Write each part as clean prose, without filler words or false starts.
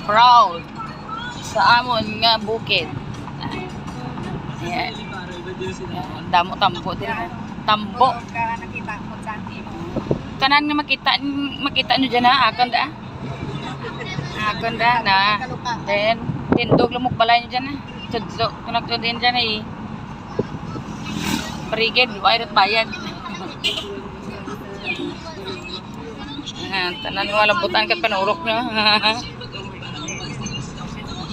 proud sa amon nga bukid. Ayan. Damo tambo din. Tambo. Kanan nga makita nyo dyan ha. Akon da. Akon da na. Then, tindog lumok balay nyo dyan ha. Tudlo. Kunagto din dyan eh. Parigid. Wairot bayad. Tanan mo lambutan ka panurok nyo.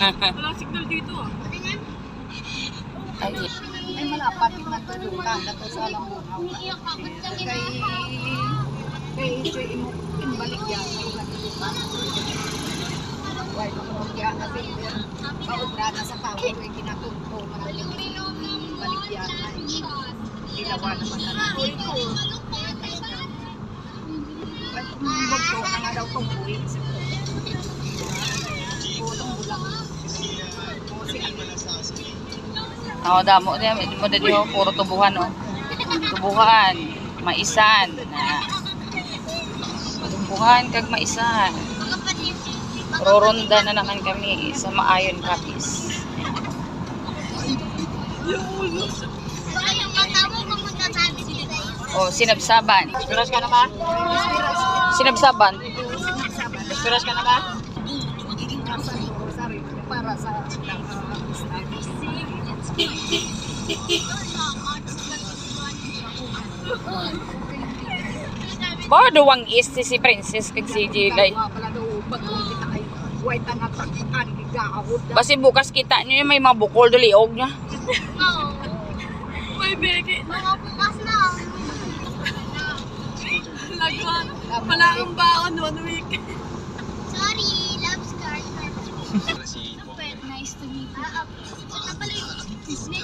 Walang signal dito. Ay, malapat yung natulog ka dato sa lambuhaw. Kay imbalik yan. Why mo yan kasi maubra na sa power yung kinatugto balik yan ay dilawa naman na magto na nga daw itong buwing sa pulong bulang damo din mo dito puro tubuhan oh. Tubuhan, maisan. Tubuhan kag maisan. Roronda na naman kami sa Maayon Capiz. Oh, sinabsaban. Piras ka na ba? Sinabsaban. Piras ka na ba? para sa Duwang is si Princess kag si Jilay. Basi bukas kita nyo yung may mga bukol daliog niya. Oo. May beke. Mga bukas na. Lagwan. Wala kang baon 1 week. Sorry, love scar. Nice to meet you. Saan pala yun? Disney.